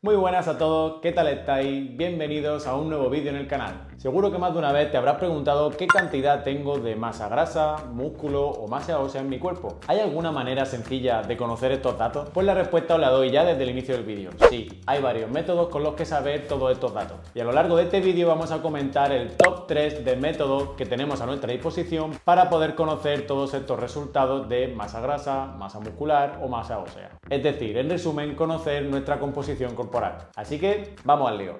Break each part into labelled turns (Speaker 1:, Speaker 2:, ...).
Speaker 1: Muy buenas a todos, ¿qué tal estáis? Bienvenidos a un nuevo vídeo en el canal. Seguro que más de una vez te habrás preguntado qué cantidad tengo de masa grasa, músculo o masa ósea en mi cuerpo. ¿Hay alguna manera sencilla de conocer estos datos? Pues la respuesta os la doy ya desde el inicio del vídeo. Sí, hay varios métodos con los que saber todos estos datos. Y a lo largo de este vídeo vamos a comentar el top 3 de métodos que tenemos a nuestra disposición para poder conocer todos estos resultados de masa grasa, masa muscular o masa ósea. Es decir, en resumen, conocer nuestra composición corporal. Así que vamos al lío.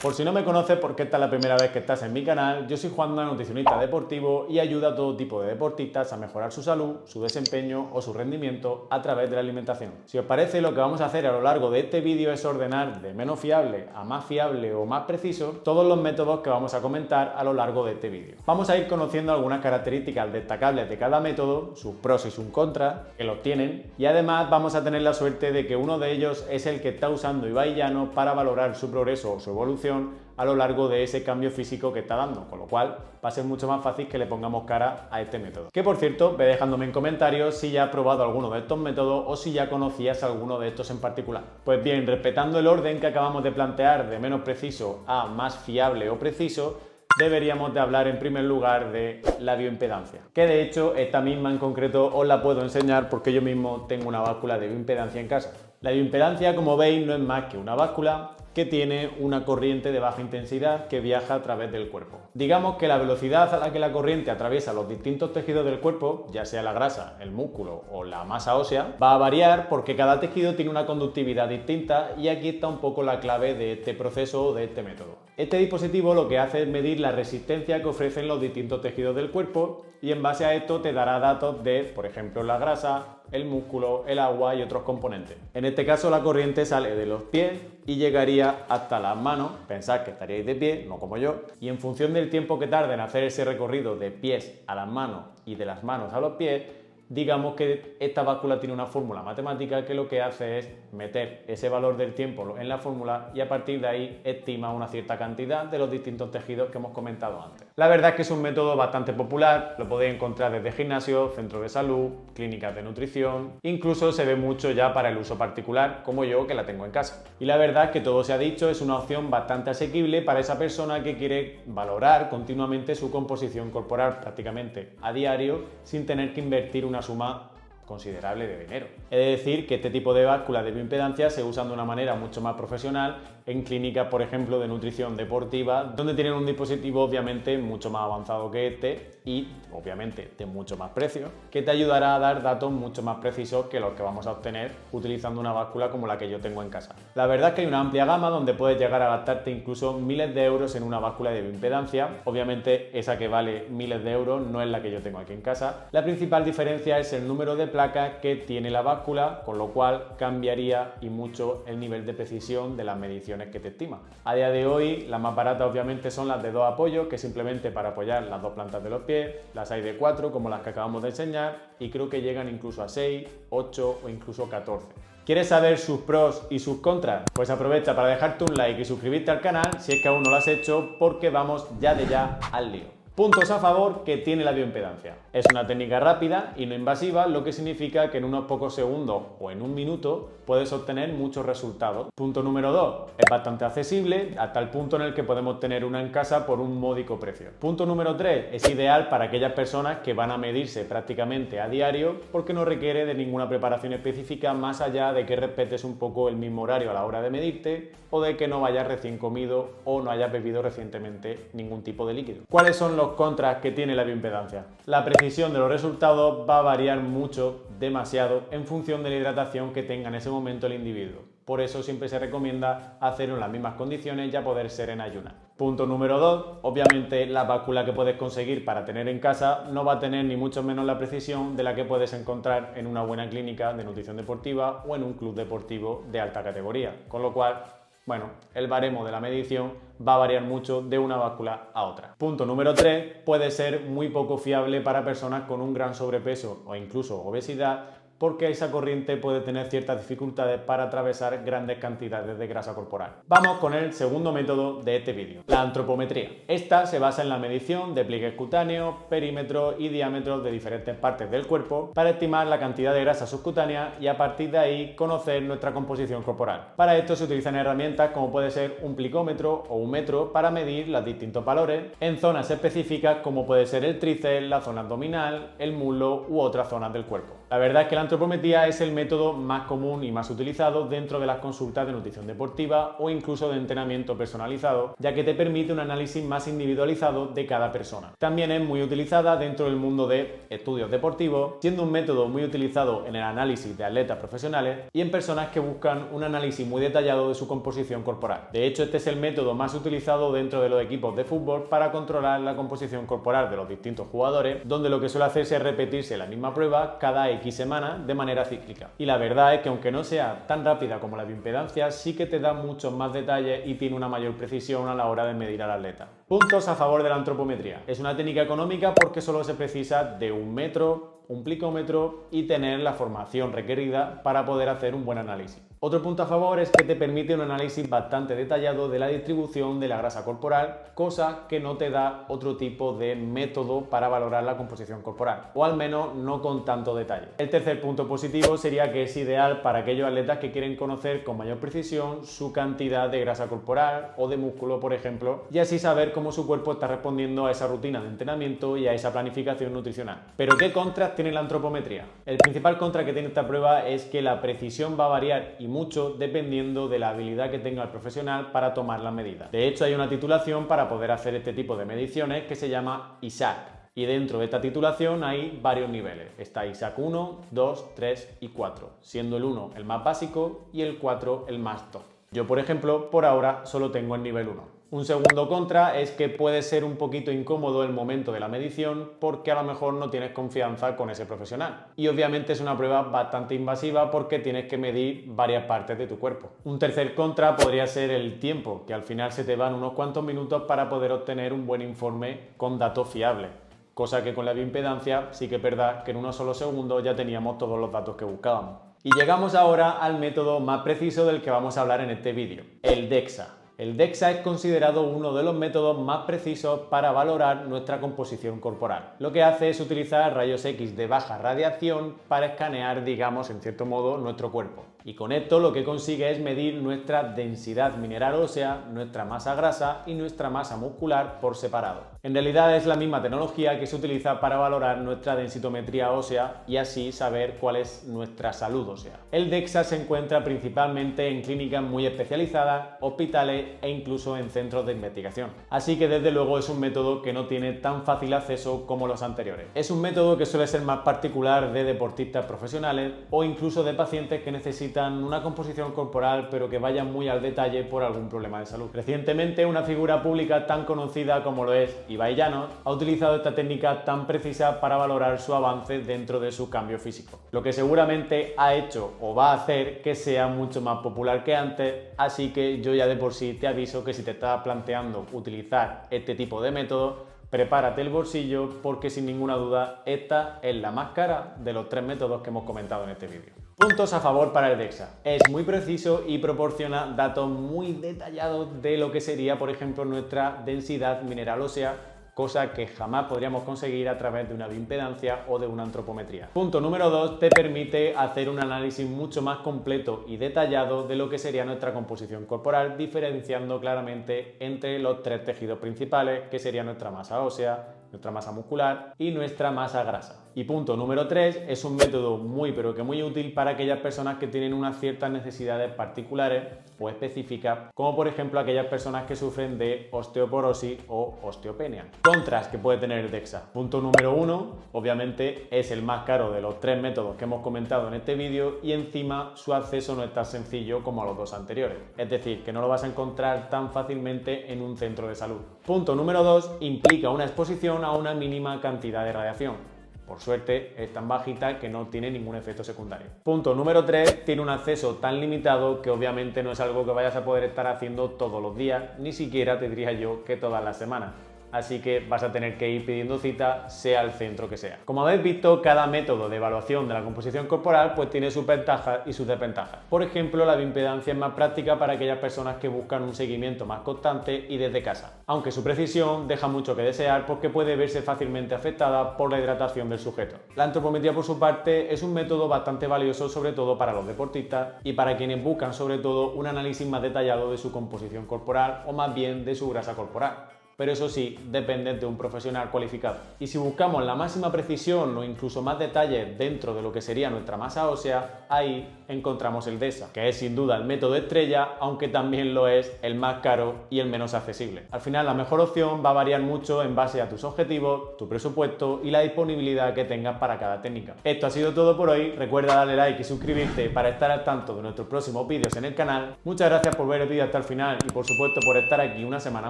Speaker 1: Por si no me conoces porque esta es la primera vez que estás en mi canal, yo soy Juanma, nutricionista deportivo y ayuda a todo tipo de deportistas a mejorar su salud, su desempeño o su rendimiento a través de la alimentación. Si os parece, lo que vamos a hacer a lo largo de este vídeo es ordenar de menos fiable a más fiable o más preciso todos los métodos que vamos a comentar a lo largo de este vídeo. Vamos a ir conociendo algunas características destacables de cada método, sus pros y sus contras, que los tienen, y además vamos a tener la suerte de que uno de ellos es el que está usando Ibai Llano para valorar su progreso o su evolución a lo largo de ese cambio físico que está dando, con lo cual va a ser mucho más fácil que le pongamos cara a este método. Que por cierto, ve dejándome en comentarios si ya has probado alguno de estos métodos o si ya conocías alguno de estos en particular. Pues bien, respetando el orden que acabamos de plantear de menos preciso a más fiable o preciso, deberíamos de hablar en primer lugar de la bioimpedancia, que de hecho esta misma en concreto os la puedo enseñar porque yo mismo tengo una báscula de bioimpedancia en casa. La bioimpedancia, como veis, no es más que una báscula que tiene una corriente de baja intensidad que viaja a través del cuerpo. Digamos que la velocidad a la que la corriente atraviesa los distintos tejidos del cuerpo, ya sea la grasa, el músculo o la masa ósea, va a variar porque cada tejido tiene una conductividad distinta y aquí está un poco la clave de este proceso o de este método. Este dispositivo lo que hace es medir la resistencia que ofrecen los distintos tejidos del cuerpo y en base a esto te dará datos de, por ejemplo, la grasa, el músculo, el agua y otros componentes. En este caso la corriente sale de los pies y llegaría hasta las manos. Pensad que estaríais de pie, no como yo, y en función del tiempo que tarde en hacer ese recorrido de pies a las manos y de las manos a los pies, digamos que esta báscula tiene una fórmula matemática que lo que hace es meter ese valor del tiempo en la fórmula y a partir de ahí estima una cierta cantidad de los distintos tejidos que hemos comentado antes. La verdad es que es un método bastante popular, lo podéis encontrar desde gimnasios, centros de salud, clínicas de nutrición, incluso se ve mucho ya para el uso particular, como yo que la tengo en casa. Y la verdad es que todo se ha dicho, es una opción bastante asequible para esa persona que quiere valorar continuamente su composición corporal prácticamente a diario sin tener que invertir una suma considerable de dinero. Es decir, que este tipo de básculas de bioimpedancia se usan de una manera mucho más profesional en clínicas, por ejemplo, de nutrición deportiva, donde tienen un dispositivo obviamente mucho más avanzado que este y obviamente de mucho más precio, que te ayudará a dar datos mucho más precisos que los que vamos a obtener utilizando una báscula como la que yo tengo en casa. La verdad es que hay una amplia gama donde puedes llegar a gastarte incluso miles de euros en una báscula de bioimpedancia. Obviamente esa que vale miles de euros no es la que yo tengo aquí en casa. La principal diferencia es el número de placas que tiene la báscula, con lo cual cambiaría y mucho el nivel de precisión de las mediciones que te estima. A día de hoy las más baratas obviamente son las de 2 apoyos, que simplemente para apoyar las 2 plantas de los pies, las hay de 4 como las que acabamos de enseñar y creo que llegan incluso a 6, 8 o incluso 14. ¿Quieres saber sus pros y sus contras? Pues aprovecha para dejarte un like y suscribirte al canal si es que aún no lo has hecho porque vamos ya de ya al lío. Puntos a favor que tiene la bioimpedancia. Es una técnica rápida y no invasiva, lo que significa que en unos pocos segundos o en un minuto puedes obtener muchos resultados. Punto número 2. Es bastante accesible hasta el punto en el que podemos tener una en casa por un módico precio. Punto número 3. Es ideal para aquellas personas que van a medirse prácticamente a diario porque no requiere de ninguna preparación específica más allá de que respetes un poco el mismo horario a la hora de medirte o de que no vayas recién comido o no hayas bebido recientemente ningún tipo de líquido. ¿Cuáles son los contras que tiene la bioimpedancia? La precisión de los resultados va a variar mucho, demasiado, en función de la hidratación que tenga en ese momento el individuo. Por eso siempre se recomienda hacerlo en las mismas condiciones y a poder ser en ayunas. Punto número 2. Obviamente la báscula que puedes conseguir para tener en casa no va a tener ni mucho menos la precisión de la que puedes encontrar en una buena clínica de nutrición deportiva o en un club deportivo de alta categoría. Con lo cual, bueno, el baremo de la medición va a variar mucho de una báscula a otra. Punto número 3. Puede ser muy poco fiable para personas con un gran sobrepeso o incluso obesidad porque esa corriente puede tener ciertas dificultades para atravesar grandes cantidades de grasa corporal. Vamos con el segundo método de este vídeo, la antropometría. Esta se basa en la medición de pliegues cutáneos, perímetros y diámetros de diferentes partes del cuerpo para estimar la cantidad de grasa subcutánea y a partir de ahí conocer nuestra composición corporal. Para esto se utilizan herramientas como puede ser un plicómetro o un metro para medir los distintos valores en zonas específicas como puede ser el tríceps, la zona abdominal, el muslo u otras zonas del cuerpo. La verdad es que la antropometría es el método más común y más utilizado dentro de las consultas de nutrición deportiva o incluso de entrenamiento personalizado, ya que te permite un análisis más individualizado de cada persona. También es muy utilizada dentro del mundo de estudios deportivos, siendo un método muy utilizado en el análisis de atletas profesionales y en personas que buscan un análisis muy detallado de su composición corporal. De hecho, este es el método más utilizado dentro de los equipos de fútbol para controlar la composición corporal de los distintos jugadores, donde lo que suele hacerse es repetirse la misma prueba cada X semanas de manera cíclica. Y la verdad es que aunque no sea tan rápida como la bioimpedancia, sí que te da muchos más detalles y tiene una mayor precisión a la hora de medir al atleta. Puntos a favor de la antropometría. Es una técnica económica porque solo se precisa de un metro, un plicómetro y tener la formación requerida para poder hacer un buen análisis. Otro punto a favor es que te permite un análisis bastante detallado de la distribución de la grasa corporal, cosa que no te da otro tipo de método para valorar la composición corporal, o al menos no con tanto detalle. El tercer punto positivo sería que es ideal para aquellos atletas que quieren conocer con mayor precisión su cantidad de grasa corporal o de músculo, por ejemplo, y así saber cómo su cuerpo está respondiendo a esa rutina de entrenamiento y a esa planificación nutricional. ¿Pero qué contras tiene la antropometría? El principal contra que tiene esta prueba es que la precisión va a variar y mucho dependiendo de la habilidad que tenga el profesional para tomar las medidas. De hecho, hay una titulación para poder hacer este tipo de mediciones que se llama ISAC. Y dentro de esta titulación hay varios niveles. Está ISAC 1, 2, 3 y 4, siendo el 1 el más básico y el 4 el más top. Yo, por ejemplo, por ahora solo tengo el nivel 1. Un segundo contra es que puede ser un poquito incómodo el momento de la medición porque a lo mejor no tienes confianza con ese profesional. Y obviamente es una prueba bastante invasiva porque tienes que medir varias partes de tu cuerpo. Un tercer contra podría ser el tiempo, que al final se te van unos cuantos minutos para poder obtener un buen informe con datos fiables. Cosa que con la bioimpedancia sí que es verdad que en unos solo segundos ya teníamos todos los datos que buscábamos. Y llegamos ahora al método más preciso del que vamos a hablar en este vídeo, el DEXA. El DEXA es considerado uno de los métodos más precisos para valorar nuestra composición corporal. Lo que hace es utilizar rayos X de baja radiación para escanear, digamos, en cierto modo, nuestro cuerpo. Y con esto lo que consigue es medir nuestra densidad mineral ósea, nuestra masa grasa y nuestra masa muscular por separado. En realidad es la misma tecnología que se utiliza para valorar nuestra densitometría ósea y así saber cuál es nuestra salud ósea. El DEXA se encuentra principalmente en clínicas muy especializadas, hospitales e incluso en centros de investigación. Así que desde luego es un método que no tiene tan fácil acceso como los anteriores. Es un método que suele ser más particular de deportistas profesionales o incluso de pacientes que necesitan una composición corporal pero que vayan muy al detalle por algún problema de salud. Recientemente una figura pública tan conocida como lo es Ibai Llanos ha utilizado esta técnica tan precisa para valorar su avance dentro de su cambio físico, lo que seguramente ha hecho o va a hacer que sea mucho más popular que antes, así que yo ya de por sí te aviso que si te estás planteando utilizar este tipo de método, prepárate el bolsillo porque sin ninguna duda esta es la más cara de los 3 métodos que hemos comentado en este vídeo. Puntos a favor para el DEXA. Es muy preciso y proporciona datos muy detallados de lo que sería, por ejemplo, nuestra densidad mineral ósea, cosa que jamás podríamos conseguir a través de una bioimpedancia o de una antropometría. Punto número 2, te permite hacer un análisis mucho más completo y detallado de lo que sería nuestra composición corporal, diferenciando claramente entre los 3 tejidos principales, que sería nuestra masa ósea, nuestra masa muscular y nuestra masa grasa. Y punto número 3, es un método muy pero que muy útil para aquellas personas que tienen unas ciertas necesidades particulares o específicas, como por ejemplo aquellas personas que sufren de osteoporosis o osteopenia. Contras que puede tener el DEXA. Punto número 1, obviamente es el más caro de los 3 métodos que hemos comentado en este vídeo y encima su acceso no es tan sencillo como a los 2 anteriores. Es decir, que no lo vas a encontrar tan fácilmente en un centro de salud. Punto número 2, implica una exposición a una mínima cantidad de radiación. Por suerte es tan bajita que no tiene ningún efecto secundario. Punto número 3, tiene un acceso tan limitado que obviamente no es algo que vayas a poder estar haciendo todos los días, ni siquiera te diría yo que todas las semanas. así que vas a tener que ir pidiendo cita, sea el centro que sea. Como habéis visto, cada método de evaluación de la composición corporal pues tiene sus ventajas y sus desventajas. Por ejemplo, la bioimpedancia es más práctica para aquellas personas que buscan un seguimiento más constante y desde casa, aunque su precisión deja mucho que desear porque puede verse fácilmente afectada por la hidratación del sujeto. La antropometría, por su parte, es un método bastante valioso, sobre todo para los deportistas y para quienes buscan sobre todo un análisis más detallado de su composición corporal o más bien de su grasa corporal. Pero eso sí, depende de un profesional cualificado. Y si buscamos la máxima precisión o incluso más detalles dentro de lo que sería nuestra masa ósea, ahí encontramos el DESA, que es sin duda el método estrella, aunque también lo es el más caro y el menos accesible. Al final, la mejor opción va a variar mucho en base a tus objetivos, tu presupuesto y la disponibilidad que tengas para cada técnica. Esto ha sido todo por hoy. Recuerda darle like y suscribirte para estar al tanto de nuestros próximos vídeos en el canal. Muchas gracias por ver el vídeo hasta el final y por supuesto por estar aquí una semana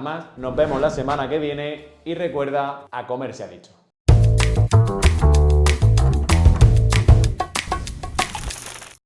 Speaker 1: más. Nos vemos la semana que viene y recuerda, a comer se ha dicho.